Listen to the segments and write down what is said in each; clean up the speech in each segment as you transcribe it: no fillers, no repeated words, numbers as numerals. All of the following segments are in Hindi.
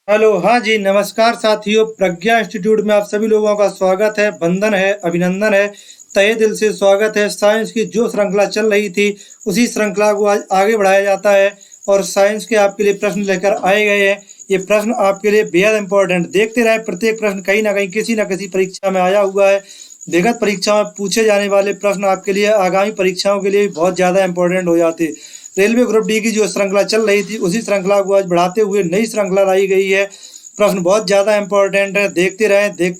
हेलो, हाँ जी, नमस्कार साथियों। प्रज्ञा इंस्टीट्यूट में आप सभी लोगों का स्वागत है, वंदन है, अभिनंदन है, तहे दिल से स्वागत है। साइंस की जो श्रृंखला चल रही थी, उसी श्रृंखला को आज आगे बढ़ाया जाता है और साइंस के आपके लिए प्रश्न लेकर आए गए हैं। ये प्रश्न आपके लिए बेहद इंपॉर्टेंट, देखते रहे। प्रत्येक प्रश्न कहीं ना कहीं किसी न किसी परीक्षा में आया हुआ है। विगत परीक्षा में पूछे जाने वाले प्रश्न आपके लिए आगामी परीक्षाओं के लिए बहुत ज़्यादा इंपॉर्टेंट हो जाते। रेलवे ग्रुप डी की जो श्रृंखला चल रही थी, उसी श्रृंखला को आज बढ़ाते हुए नई श्रृंखला लाई गई है। प्रश्न बहुत ज़्यादा इंपॉर्टेंट है, देखते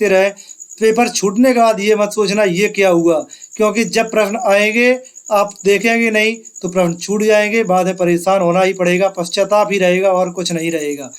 रहें। पेपर छूटने के बाद ये मत सोचना ये क्या हुआ, क्योंकि जब प्रश्न आएंगे आप देखेंगे नहीं तो प्रश्न छूट जाएंगे, बाद में परेशान होना ही पड़ेगा, पश्चाताप ही रहेगा और कुछ नहीं रहेगा।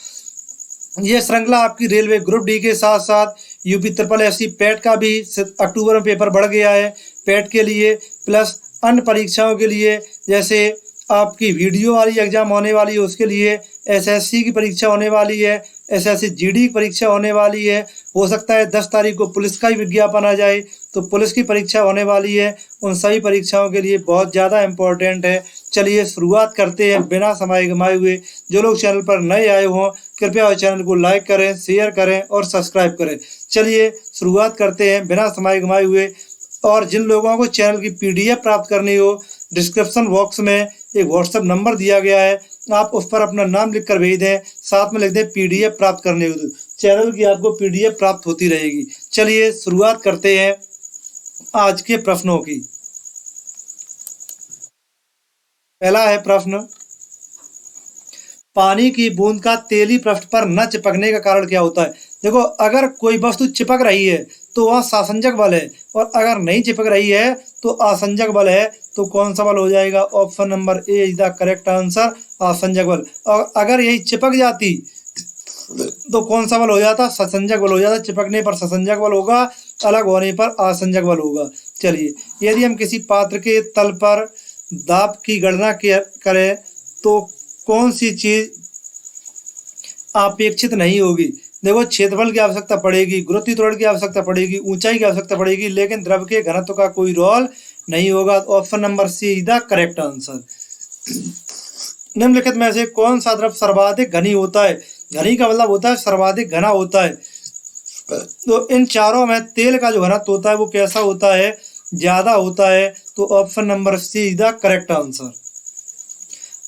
ये श्रृंखला आपकी रेलवे ग्रुप डी के साथ साथ यूपी ट्रिपल एससी पैट का भी अक्टूबर में पेपर बढ़ गया है। पैट के लिए प्लस अन्य परीक्षाओं के लिए, जैसे आपकी वीडियो वाली एग्जाम होने वाली है, उसके लिए एसएससी की परीक्षा होने वाली है, एसएससी जीडी की परीक्षा होने वाली है। हो सकता है 10 तारीख को पुलिस का ही विज्ञापन आ जाए, तो पुलिस की परीक्षा होने वाली है। उन सभी परीक्षाओं के लिए बहुत ज़्यादा इम्पोर्टेंट है। चलिए शुरुआत करते हैं बिना समय गंवाए हुए। जो लोग चैनल पर नए आए हों, कृपया उस चैनल को लाइक करें, शेयर करें और सब्सक्राइब करें। चलिए शुरुआत करते हैं बिना समय गंवाए हुए। और जिन लोगों को चैनल की पीडीएफ प्राप्त करनी हो, डिस्क्रिप्शन बॉक्स में एक व्हाट्सएप नंबर दिया गया है, आप उस पर अपना नाम लिखकर भेज दें, साथ में लिख दें पीडीएफ प्राप्त करने हो, तो चैनल की आपको पीडीएफ प्राप्त होती रहेगी। चलिए शुरुआत करते हैं आज के प्रश्नों की। पहला है प्रश्न, पानी की बूंद का तेली पृष्ठ पर न चिपकने का कारण क्या होता है? देखो, अगर कोई वस्तु चिपक रही है तो वह सासंजक बल है, और अगर नहीं चिपक रही है तो असंजक बल है। तो कौन सा बल हो जाएगा? Option number A is the correct answer, असंजक बल। और अगर यही चिपक जाती तो कौन सा बल हो जाता? ससंजक बल हो जाता। चिपकने पर ससंजक बल होगा, अलग होने पर असंजक बल होगा। चलिए, यदि हम किसी पात्र के तल पर दाब की गणना करें तो कौन सी चीज अपेक्षित नहीं होगी? देखो, क्षेत्रफल की आवश्यकता पड़ेगी, गुरुत्वीय त्वरण की आवश्यकता पड़ेगी, ऊंचाई की आवश्यकता पड़ेगी, लेकिन द्रव के घनत्व का कोई रोल नहीं होगा। Option number C is the correct answer. निम्नलिखित में से कौन सा द्रव सर्वाधिक घनी होता है? घनी का मतलब होता है सर्वाधिक घना होता है। तो इन चारों में तेल का जो घनत्व होता है वो कैसा होता है? ज्यादा होता है। तो option number C is the correct answer.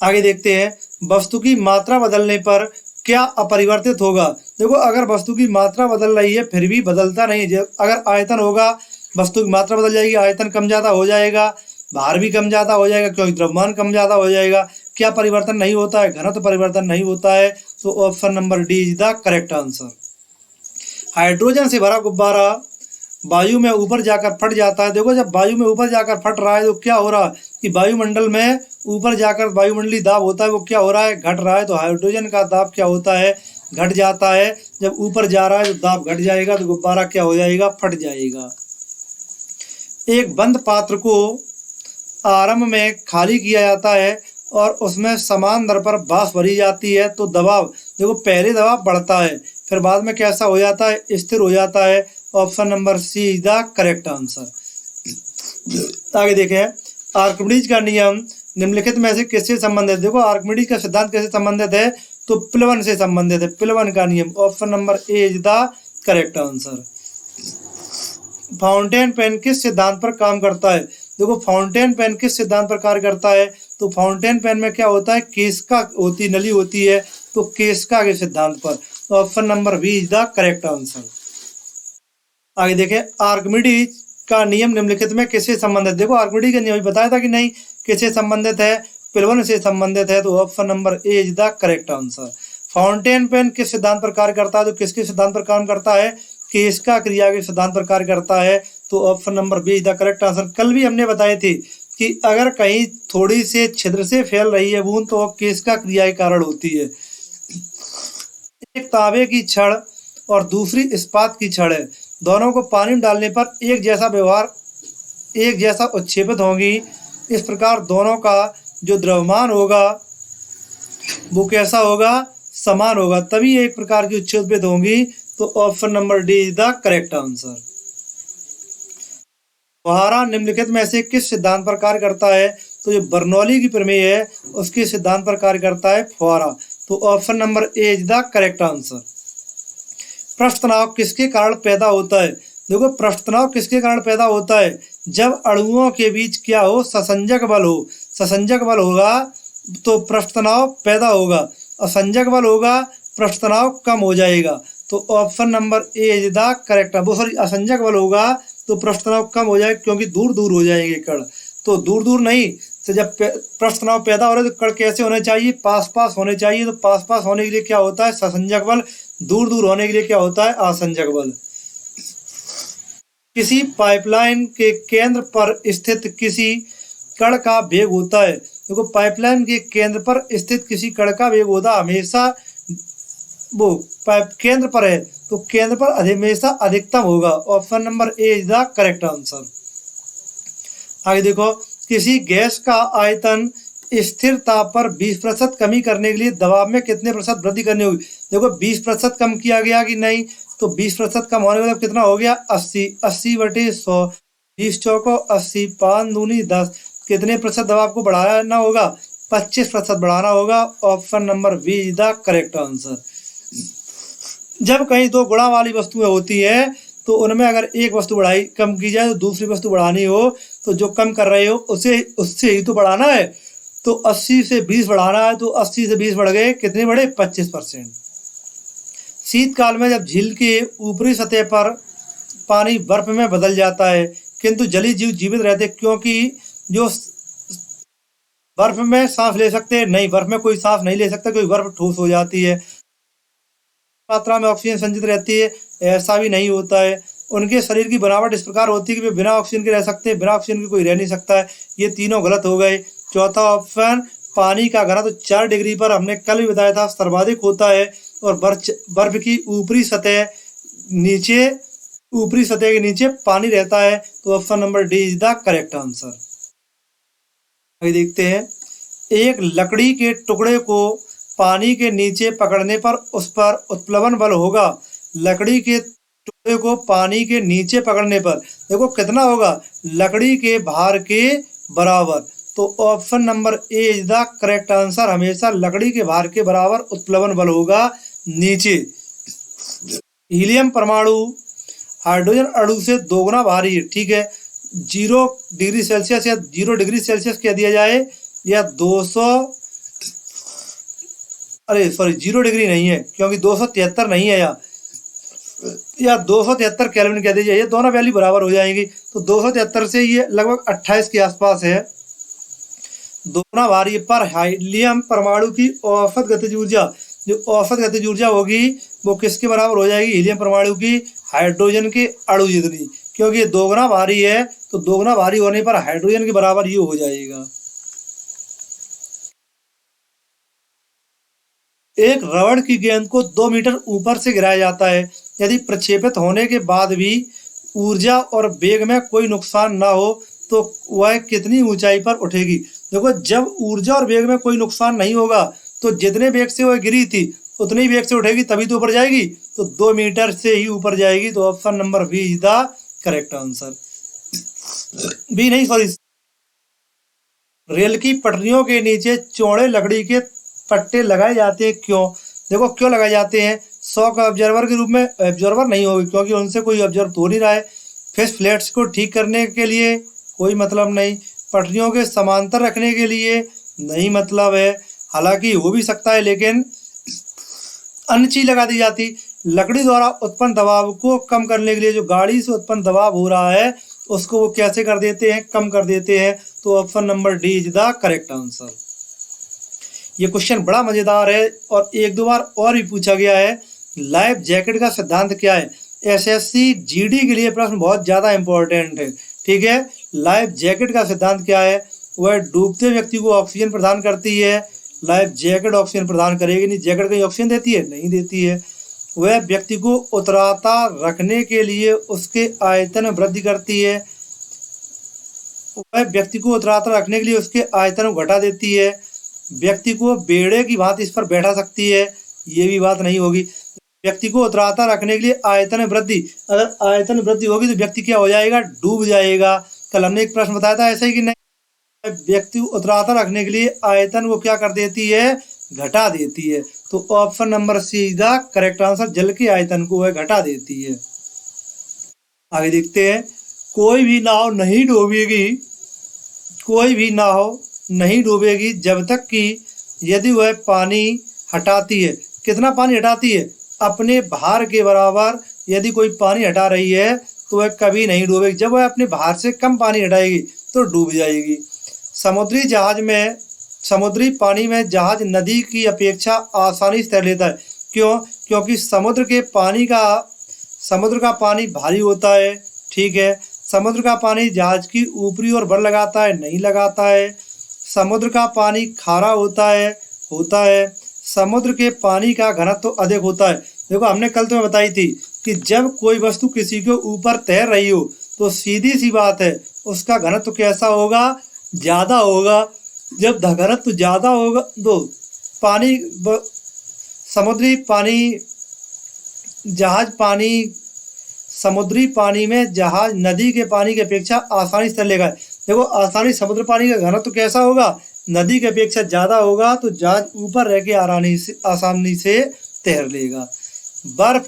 आगे देखते हैं, वस्तु की मात्रा बदलने पर क्या अपरिवर्तित होगा? देखो, अगर वस्तु की मात्रा बदल रही है फिर भी बदलता नहीं है। अगर आयतन होगा, वस्तु की मात्रा बदल जाएगी, आयतन कम ज्यादा हो जाएगा, भार भी कम ज्यादा हो जाएगा, क्योंकि द्रव्यमान कम ज्यादा हो जाएगा। क्या परिवर्तन नहीं होता है? घनत्व परिवर्तन नहीं होता है। तो option number D is the correct answer. Hydrogen से भरा गुब्बारा वायु में ऊपर जाकर फट जाता है। देखो, जब वायु में ऊपर जाकर फट रहा है तो क्या हो रहा है कि वायुमंडल में ऊपर जाकर वायुमंडलीय दाब होता है, वो क्या हो रहा है? घट रहा है। तो हाइड्रोजन का दाब क्या होता है? घट जाता है। जब ऊपर जा रहा है तो दाब घट जाएगा, तो गुब्बारा क्या हो जाएगा? फट जाएगा। एक बंद पात्र को आरंभ में खाली किया जाता है और उसमें समान दर पर वाष्प भरी जाती है, तो दबाव, देखो, पहले दबाव बढ़ता है, फिर बाद में कैसा हो जाता है? स्थिर हो जाता है। Option number C is the correct answer. आगे देखें, आर्किमिडीज का नियम निम्नलिखित में से किससे संबंधित? देखो, आर्किमिडीज का सिद्धांत किससे संबंधित है? तो प्लवन से संबंधित है। प्लवन का नियम, option number A is the correct answer. Fountain pen किस सिद्धांत पर काम करता है? देखो, फाउंटेन पेन किस सिद्धांत पर कार्य करता है? तो फाउंटेन पेन में क्या होता है? केस्का होती, नली होती है, तो केस्का के सिद्धांत पर। Option number B is the correct answer. आगे देखें, आर्किमिडीज का नियम निम्नलिखित में किससे संबंधित? देखो, आर्किमिडीज का नियम बताया था कि नहीं, किससे संबंधित है? प्लवन से संबंधित है। तो option number A is the correct answer. Fountain pen किस सिद्धांत पर कार्य करता है? तो किसके सिद्धांत पर काम करता है? केस्का क्रिया के सिद्धांत पर कार्य करता है। तो option number B is the correct answer. कल भी हमने बताए थे कि अगर कहीं थोड़ी से छिद्र से फैल रही है बूंद तो केस्का क्रिया के कारण होती है। एक तांबे की छड़ और दूसरी इस्पात की छड़ है, दोनों को पानी में डालने पर एक जैसा उत्क्षेपित होंगी। इस प्रकार दोनों का जो द्रव्यमान होगा वो कैसा होगा? समान होगा, तभी एक प्रकार की उत्क्षेपित होंगी। तो option number D is the correct answer. फुहारा निम्नलिखित में से किस सिद्धांत पर कार्य करता है? तो जो बर्नौली की प्रमेय है उसके सिद्धांत पर कार्य करता है फुहारा। तो option number A is the correct answer. पृष्ठ तनाव किसके कारण पैदा होता है? देखो पृष्ठ तनाव किसके कारण पैदा होता है? जब अणुओं के बीच क्या हो, ससंजक बल हो। ससंजक बल होगा तो पृष्ठ तनाव पैदा होगा, असंजक बल होगा पृष्ठ तनाव कम हो जाएगा। तो option number A is the correct. वो सॉरी असंजक बल होगा तो पृष्ठ तनाव कम हो जाएगा क्योंकि दूर दूर हो जाएंगे कण। तो दूर दूर नहीं, तो जब पृष्ठ तनाव पैदा हो रहे तो कण कैसे होने चाहिए? पास पास होने चाहिए। तो पास पास होने के लिए क्या होता है? ससंजक बल। दूर दूर होने के लिए क्या होता है? असंजक बल। किसी पाइपलाइन के केंद्र पर स्थित किसी कण का वेग होता है। देखो पाइपलाइन के केंद्र पर स्थित किसी कण का वेग होता हमेशा वो पाइप केंद्र पर है तो केंद्र पर हमेशा अधिकतम होगा। Option number A is the correct answer. आगे देखो, किसी गैस का आयतन स्थिरता पर 20% कमी करने के लिए दबाव में कितने प्रतिशत वृद्धि करनी होगी? देखो 20% कम किया गया कि नहीं, तो 20% कम होने का मतलब कितना हो गया? 80। 80/100, 20 चौको 80, 5 दूनी 10। कितने प्रतिशत दबाव को बढ़ाना होगा? 25% बढ़ाना होगा। Option number B is the correct answer. जब कहीं दो गुणा वाली वस्तुएं होती है तो उनमें अगर एक वस्तु बढ़ाई कम की जाए तो दूसरी वस्तु बढ़ानी हो तो जो कम कर रहे हो उसे उससे ही तो बढ़ाना है। तो 80 से 20 बढ़ाना है तो 80 से 20 बढ़ गए, कितने बढ़े? 25%। शीतकाल में जब झील के ऊपरी सतह पर पानी बर्फ में बदल जाता है किंतु जलीय जीव जीवित रहते क्योंकि जो बर्फ में सांस ले सकते हैं नहीं, बर्फ में कोई सांस नहीं ले सकता क्योंकि बर्फ ठोस हो जाती है। मात्रा में ऑक्सीजन संचित रहती है, ऐसा भी नहीं होता है। उनके शरीर की बनावट इस प्रकार होती है कि वे बिना ऑक्सीजन के रह सकते हैं, बिना ऑक्सीजन के कोई रह नहीं सकता है। ये तीनों गलत हो गए। चौथा ऑप्शन, पानी का घनत्व 4 डिग्री पर हमने कल भी बताया था सर्वाधिक होता है और बर्फ की ऊपरी सतह के नीचे पानी रहता है। तो option number D is the correct answer. आगे देखते हैं, एक लकड़ी के टुकड़े को पानी के नीचे पकड़ने पर उस पर उत्प्लवन बल होगा। लकड़ी के टुकड़े को पानी के नीचे पकड़ने पर देखो कितना होगा? लकड़ी के भार के बराबर। तो option number A is the correct answer. हमेशा लकड़ी के भार के बराबर उत्प्लवन बल होगा नीचे। हीलियम परमाणु हाइड्रोजन अणु से दोगुना भारी है, ठीक है। 0 डिग्री सेल्सियस या 0 डिग्री सेल्सियस कह दिया जाए या 0 डिग्री नहीं है क्योंकि 273 नहीं है या 273 केल्विन कह दीजिए, ये दोनों वैल्यू बराबर हो जाएंगी। तो 273 से ये लगभग 28 के आसपास है। दोगुना भारी पर हीलियम परमाणु की औसत गतिज ऊर्जा, जो औसत गतिज ऊर्जा होगी वो किसके बराबर हो जाएगी? हीलियम परमाणु की हाइड्रोजन के अणु जितनी, क्योंकि ये दोगुना भारी है तो दोगुना भारी होने पर हाइड्रोजन के बराबर ये हो जाएगा। एक रबड़ की गेंद को 2 मीटर ऊपर से गिराया जाता है। यदि प्रक्षेपित होने के बाद भी ऊर्जा और वेग में कोई नुकसान ना हो तो वह कितनी ऊंचाई पर उठेगी? देखो जब ऊर्जा और वेग में कोई नुकसान नहीं होगा तो जितने वेग से वह गिरी थी उतने ही वेग से उठेगी, तभी तो ऊपर जाएगी। तो 2 मीटर से ही ऊपर जाएगी। तो option number B is the correct answer. B नहीं सॉरी, रेल की पटरियों के नीचे चौड़े लकड़ी के पट्टे लगाए जाते हैं, क्यों? देखो क्यों लगाए जाते हैं? शॉक ऑब्जर्वर के रूप में। ऑब्जर्वर नहीं होगी क्योंकि उनसे कोई ऑब्जर्व हो नहीं रहा है। फिर फ्लैट्स को ठीक करने के लिए कोई मतलब नहीं। पटरियों के समांतर रखने के लिए नहीं मतलब है, हालांकि हो भी सकता है लेकिन अन्य चीज लगा दी जाती। लकड़ी द्वारा उत्पन्न दबाव को कम करने के लिए जो गाड़ी से उत्पन्न दबाव हो रहा है उसको वो कैसे कर देते हैं? कम कर देते हैं। तो option number D is the correct answer. ये क्वेश्चन बड़ा मजेदार है और 1-2 बार और भी पूछा गया है। लाइफ जैकेट का सिद्धांत क्या है? एसएससी जीडी के लिए प्रश्न बहुत ज्यादा इंपॉर्टेंट है, ठीक है। लाइफ जैकेट का सिद्धांत क्या है? वह डूबते व्यक्ति को ऑक्सीजन प्रदान करती है। लाइफ जैकेट ऑक्सीजन प्रदान करेगी नहीं। जैकेट कहीं ऑक्सीजन देती है? नहीं देती है। वह व्यक्ति को उतराता रखने के लिए उसके आयतन में वृद्धि करती है। वह व्यक्ति को उतराता रखने के लिए उसके आयतन को घटा देती है। व्यक्ति को बेड़े की भांति इस पर बैठा सकती है, ये भी बात नहीं होगी। व्यक्ति को उतराता रखने के लिए आयतन वृद्धि, अगर आयतन वृद्धि होगी तो व्यक्ति क्या हो जाएगा? डूब जाएगा। कल हमने एक प्रश्न बताया था ऐसा ही कि नहीं, व्यक्ति को उतराता रखने के लिए आयतन को क्या कर देती है? घटा देती है। तो option number C is the correct answer, जल के आयतन को वह घटा देती है। आगे देखते हैं, कोई भी नाव नहीं डूबेगी, कोई भी नाव नहीं डूबेगी जब तक कि यदि वह पानी हटाती है। कितना पानी हटाती है? अपने भार के बराबर यदि कोई पानी हटा रही है तो वह कभी नहीं डूबेगी। जब वह अपने भार से कम पानी हटाएगी तो डूब जाएगी। समुद्री पानी में जहाज नदी की अपेक्षा आसानी से तैर लेता है। क्यों? क्योंकि समुद्र का पानी भारी होता है। ठीक है। समुद्र का पानी जहाज की ऊपरी ओर बल लगाता है? नहीं लगाता है। समुद्र का पानी खारा होता है। समुद्र के पानी का घनत्व तो अधिक होता है। देखो, हमने कल तुम्हें बताई थी कि जब कोई वस्तु किसी के ऊपर तैर रही हो तो सीधी सी बात है उसका घनत्व तो कैसा होगा? ज़्यादा होगा। जब घनत्व ज़्यादा होगा तो समुद्री पानी में जहाज नदी के पानी की अपेक्षा आसानी से तैर लेगा। देखो, समुद्र पानी का घनत्व तो कैसा होगा? नदी की अपेक्षा ज़्यादा होगा, तो जहाज ऊपर रह के आसानी से तैर लेगा। बर्फ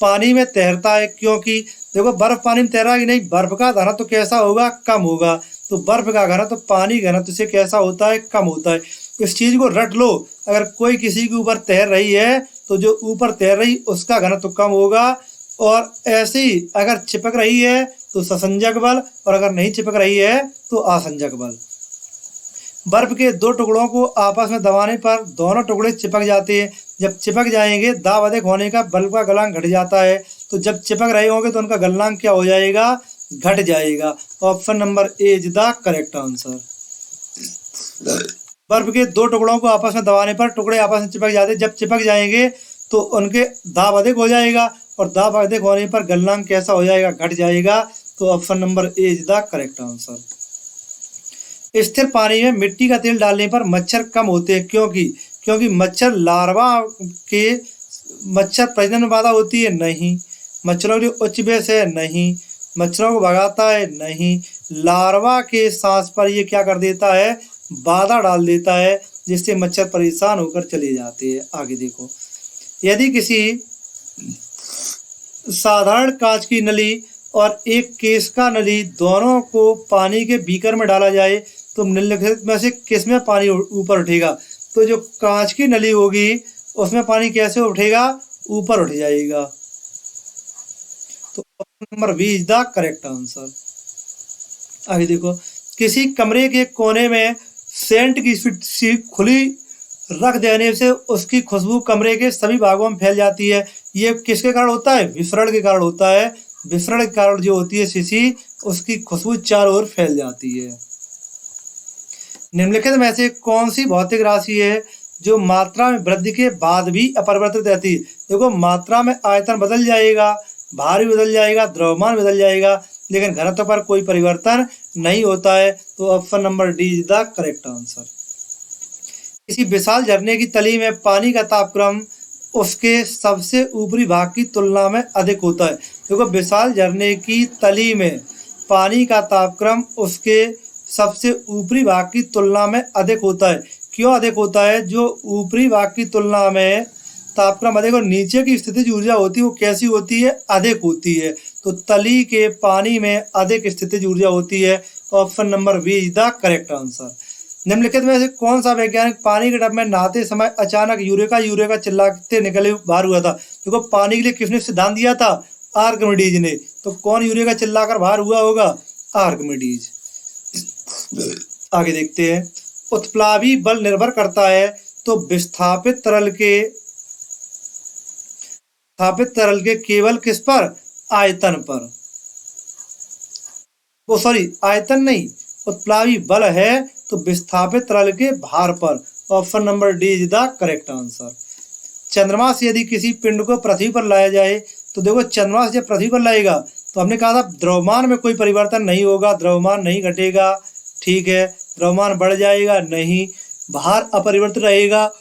पानी में तैरता है क्योंकि देखो, बर्फ पानी में तैरा कि नहीं, बर्फ का घनत्व तो कैसा होगा? कम होगा। तो बर्फ का घनत्व पानी घनत्व से कैसा होता है? कम होता है। इस चीज को रट लो। अगर कोई किसी के ऊपर तैर रही है तो जो ऊपर तैर रही उसका घनत्व कम होगा, और ऐसे ही अगर चिपक रही है तो ससंजक बल, और अगर नहीं चिपक रही है तो आसंजक बल। बर्फ के दो टुकड़ों को आपस में दबाने पर दोनों टुकड़े चिपक जाते हैं। जब चिपक जाएंगे दाब अधिक होने का बल्ब का गलनांक घट जाता है। तो जब चिपक रहे होंगे तो उनका गलनांक क्या हो जाएगा? घट जाएगा। Option number A is the correct answer. बर्फ के दो टुकड़ों को आपस में दबाने पर टुकड़े आपस में चिपक जाते हैं। जब चिपक जाएंगे तो उनके दाब अधिक हो जाएगा, और दाब अधिक होने पर गलनांक कैसा हो जाएगा? घट जाएगा। तो option number A is the correct answer. स्थिर पानी में मिट्टी का तेल डालने पर मच्छर कम होते हैं क्योंकि मच्छर प्रजनन में बाधा होती है? नहीं। मच्छरों के लिए उच्च बेस है? नहीं। मच्छरों को भगाता है? नहीं। लार्वा के सांस पर ये क्या कर देता है? बाधा डाल देता है, जिससे मच्छर परेशान होकर चले जाते हैं। आगे देखो, यदि किसी साधारण कांच की नली और एक केस का नली दोनों को पानी के बीकर में डाला जाए तो निम्नलिखित में से किस में पानी ऊपर उठेगा? तो जो कांच की नली होगी उसमें पानी कैसे उठेगा? ऊपर उठ जाएगा। तो option number B is the correct answer. आगे देखो, किसी कमरे के कोने में सेंट की शीशी खुली रख देने से उसकी खुशबू कमरे के सभी भागों में फैल जाती है। ये किसके कारण होता है? विसरण के कारण होता है। विसरण के कारण जो होती है शीशी, उसकी खुशबू चारों ओर फैल जाती है। निम्नलिखित में से कौन सी भौतिक राशि है जो मात्रा में वृद्धि के बाद भी अपरिवर्तित रहती है? देखो, मात्रा में आयतन बदल जाएगा, भार भी बदल जाएगा, द्रव्यमान बदल जाएगा, लेकिन घनत्व पर कोई परिवर्तन नहीं होता है। तो option number D is the correct answer. किसी विशाल झरने की तली में पानी का तापक्रम उसके सबसे ऊपरी भाग की तुलना में अधिक होता है। देखो, विशाल झरने की तली में पानी का तापक्रम उसके सबसे ऊपरी भाग की तुलना में अधिक होता है। क्यों अधिक होता है? जो ऊपरी भाग की तुलना में तापक्रम अधिक और नीचे की स्थितिज ऊर्जा होती है वो कैसी होती है? अधिक होती है। तो तली के पानी में अधिक स्थितिज ऊर्जा होती है। Option number B is the correct answer. निम्नलिखित में से कौन सा वैज्ञानिक पानी के टब में नहाते समय अचानक यूरेका चिल्लाते निकले बाहर हुआ था? देखो, पानी के लिए किसने सिद्धांत दिया था? आर्किमिडीज ने। तो कौन यूरेका चिल्लाकर बाहर हुआ होगा? आर्किमिडीज। आगे देखते हैं, उत्प्लावी बल निर्भर करता है तो विस्थापित तरल के केवल किस पर? आयतन पर। वो सॉरी, आयतन नहीं, उत्प्लावी बल है तो विस्थापित तरल के भार पर। Option number D is the correct answer. चंद्रमा से यदि किसी पिंड को पृथ्वी पर लाया जाए तो देखो, चंद्रमा से जब पृथ्वी पर लाएगा तो हमने कहा था द्रव्यमान में कोई परिवर्तन नहीं होगा, द्रव्यमान नहीं घटेगा। ठीक है। द्रव्यमान बढ़ जाएगा? नहीं। भार अपरिवर्तित रहेगा?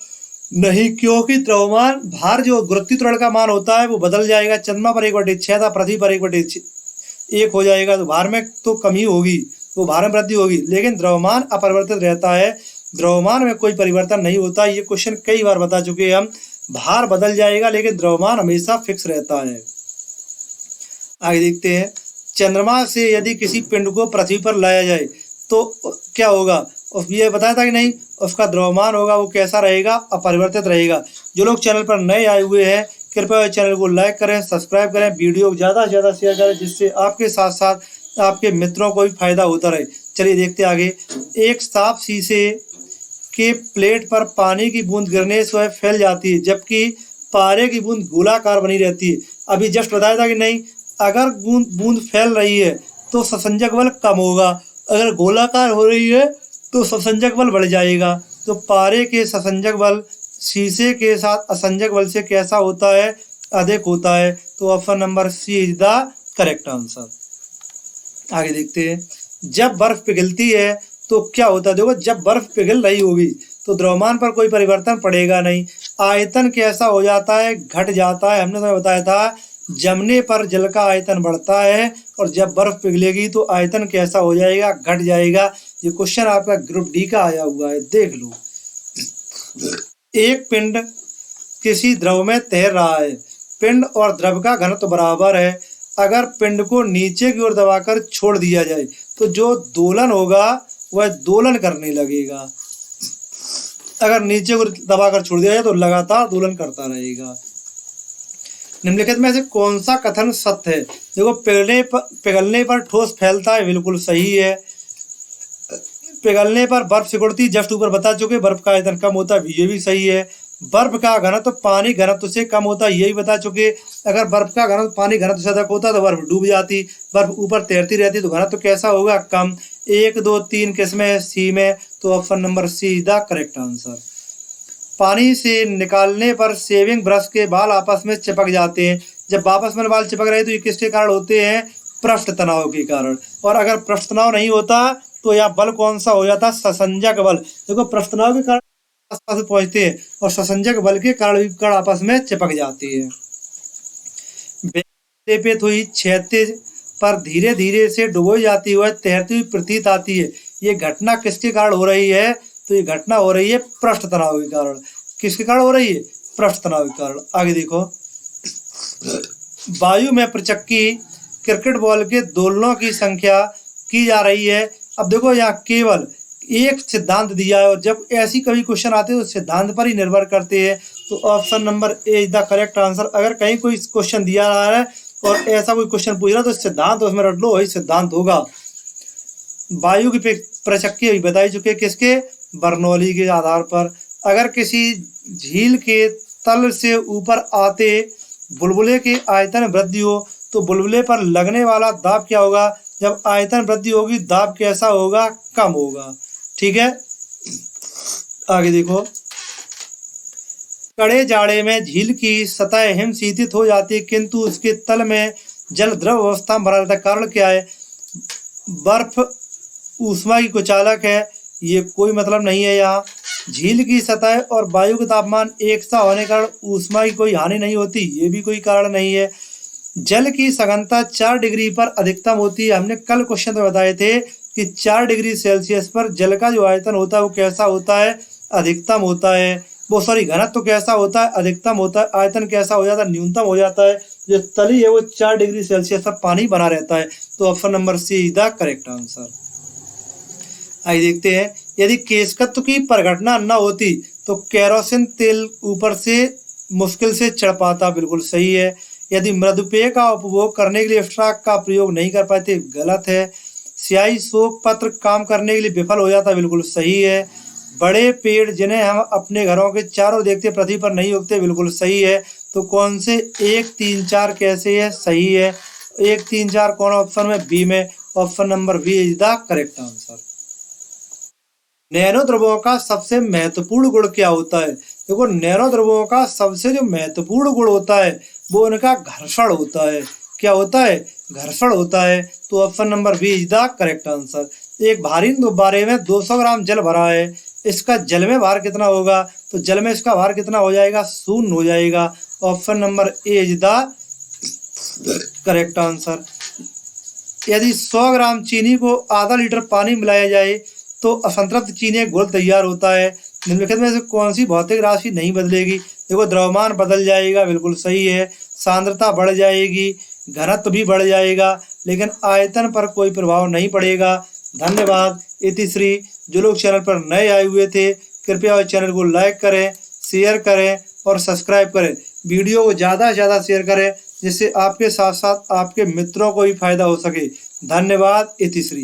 नहीं, क्योंकि द्रव्यमान भार जो गुरुत्वीय त्वरण का मान होता है वो बदल जाएगा। चंद्रमा पर 1/6 था, पृथ्वी पर 1/1 हो जाएगा, तो भार में तो कमी होगी, तो भार में वृद्धि होगी, लेकिन द्रव्यमान अपरिवर्तित रहता है। द्रव्यमान में कोई परिवर्तन नहीं होता। ये क्वेश्चन कई बार बता चुके हैं हम। भार बदल जाएगा लेकिन द्रव्यमान हमेशा फिक्स रहता है। आगे देखते हैं, चंद्रमा से यदि किसी पिंड को पृथ्वी पर लाया जाए तो क्या होगा? ये बताया था कि नहीं, उसका द्रव्यमान होगा वो कैसा रहेगा? अपरिवर्तित रहेगा। जो लोग चैनल पर नए आए हुए हैं कृपया चैनल को लाइक करें, सब्सक्राइब करें, वीडियो को ज़्यादा से ज़्यादा शेयर करें, जिससे आपके साथ साथ आपके मित्रों को भी फायदा होता रहे। चलिए देखते आगे। एक साफ शीशे के प्लेट पर पानी की बूंद गिरने से वह फैल जाती है, जबकि पारे की बूंद गोलाकार बनी रहती है। अभी जस्ट बताया था कि नहीं, अगर बूंद फैल रही है तो संसंजक बल कम होगा, अगर गोलाकार हो रही है तो संसंजक बल बढ़ जाएगा। तो पारे के संसंजक बल शीशे के साथ असंजक बल से कैसा होता है? अधिक होता है। तो option number C is the correct answer. आगे देखते हैं, जब बर्फ पिघलती है तो क्या होता है? देखो, जब बर्फ पिघल रही होगी तो द्रव्यमान पर कोई परिवर्तन पड़ेगा नहीं। आयतन कैसा हो जाता है? घट जाता है। हमने तुम्हें बताया था जमने पर जल का आयतन बढ़ता है और जब बर्फ पिघलेगी तो आयतन कैसा हो जाएगा? घट जाएगा। ये क्वेश्चन आपका ग्रुप डी का आया हुआ है, देख लो। एक पिंड किसी द्रव में तैर रहा है। पिंड और द्रव का घनत्व बराबर है। अगर पिंड को नीचे की ओर दबाकर छोड़ दिया जाए तो जो दोलन होगा वह दोलन करने लगेगा। अगर नीचे को दबाकर छोड़ दिया जाए तो लगातार दोलन करता रहेगा। निम्नलिखित में से कौन सा कथन सत्य है? देखो, पिघलने पर ठोस फैलता है, बिल्कुल सही है। पिघलने पर बर्फ सिकुड़ती, जस्ट ऊपर बता चुके। बर्फ का आयतन कम होता है, ये भी सही है। बर्फ का घनत्व पानी घनत्व से कम होता है, यही बता चुके। अगर बर्फ का घनत्व पानी घनत्व से अधिक होता तो बर्फ डूब जाती। बर्फ ऊपर तैरती रहती तो घनत्व कैसा होगा? कम। 1, 2, 3 किसमें है? सी में। तो option number C is the correct answer. पानी से निकालने पर शेविंग ब्रश के बाल आपस में चिपक जाते हैं। जब आपस में बाल चिपक रहे तो ये किसके कारण होते हैं? पृष्ठ तनाव के कारण। और अगर पृष्ठ तनाव नहीं होता तो यह बल कौन सा हो जाता? ससंजक बल। देखो, पृष्ठ तनाव के कारण आसपास पहुंचते हैं और ससंजक बल के कारण भी कण आपस में चिपक जाते हैं। लेपित हुई क्षैतिज पर धीरे धीरे से डुबोई जाती हुई तैरती हुई प्रतीत आती है। ये घटना किसके कारण हो रही है? तो ये घटना हो रही है पृष्ठ तनाव के कारण। किसके कारण हो रही है? पृष्ठ तनाव के कारण। आगे देखो, वायु में प्रचक्की क्रिकेट बॉल के दोलनों की संख्या की जा रही है। अब देखो, यहाँ केवल एक सिद्धांत दिया है और जब ऐसी कभी क्वेश्चन आते हैं तो सिद्धांत पर ही निर्भर करते हैं। तो option number A is the correct answer. अगर कहीं कोई क्वेश्चन दिया रहा है और ऐसा कोई क्वेश्चन पूछ रहा है तो सिद्धांत उसमें रट लो, वही सिद्धांत होगा। वायु की प्रचक्की अभी बताई चुके, किसके? बर्नौली के आधार पर। अगर किसी झील के तल से ऊपर आते बुलबुले के आयतन वृद्धि हो तो बुलबुले पर लगने वाला दाब क्या होगा? जब आयतन वृद्धि होगी दाब कैसा होगा? कम होगा। ठीक है, आगे देखो, कड़े जाड़े में झील की सतह हिमशीतित हो जाती है किंतु उसके तल में जल द्रव अवस्था में बना रहता है। कारण क्या है? बर्फ ऊष्मा की कुचालक है, ये कोई मतलब नहीं है। यहाँ झील की सतह और वायु का तापमान एक सा होने के कारण ऊष्मा की कोई हानि नहीं होती, ये भी कोई कारण नहीं है। जल की सघनता 4 डिग्री पर अधिकतम होती है। हमने कल क्वेश्चन में बताए थे कि 4 डिग्री सेल्सियस पर जल का जो आयतन होता है वो कैसा होता है? अधिकतम होता है। वो सॉरी, घनत्व तो कैसा होता है? अधिकतम होता है। आयतन कैसा हो जाता है? न्यूनतम हो जाता है। जो तली है वो 4 डिग्री सेल्सियस पर पानी बना रहता है। तो option number C is the correct answer. आइए देखते हैं, यदि केशकत्व की परिघटना न होती तो केरोसिन तेल ऊपर से मुश्किल से चढ़ पाता, बिल्कुल सही है। यदि मृदुपेय का उपभोग करने के लिए स्टार्च का प्रयोग नहीं कर पाते, गलत है। स्याही शोक पत्र काम करने के लिए विफल हो जाता, बिल्कुल सही है। बड़े पेड़ जिन्हें हम अपने घरों के चारों देखते पृथ्वी पर नहीं उगते, बिल्कुल सही है। तो कौन से 1, 3, 4 कैसे है? सही है। 1, 3, 4 कौन ऑप्शन में? बी में। Option number B is the correct answer. Nano द्रव्यों का सबसे महत्वपूर्ण गुण क्या होता है? देखो, नैनो द्रव्यों का सबसे जो महत्वपूर्ण गुण होता है वो उनका घर्षण होता है। क्या होता है? घर्षण होता है। तो option number B is the correct answer. एक भारी गुब्बारे में 200 ग्राम जल भरा है, इसका जल में भार कितना होगा? तो जल में इसका भार कितना हो जाएगा? 0 हो जाएगा। Option number A is the correct answer. यदि 100 ग्राम चीनी को आधा लीटर पानी मिलाया जाए तो असंतृप्त चीनी घोल तैयार होता है। निम्नलिखित में से कौन सी भौतिक राशि नहीं बदलेगी? देखो, द्रव्यमान बदल जाएगा, बिल्कुल सही है। सांद्रता बढ़ जाएगी, घनत्व भी बढ़ जाएगा, लेकिन आयतन पर कोई प्रभाव नहीं पड़ेगा। धन्यवाद। इतिश्री। जो लोग चैनल पर नए आए हुए थे, कृपया इस चैनल को लाइक करें, शेयर करें और सब्सक्राइब करें। वीडियो को ज़्यादा से ज़्यादा शेयर करें, जिससे आपके साथ साथ आपके मित्रों को भी फायदा हो सके। धन्यवाद। इतिश्री।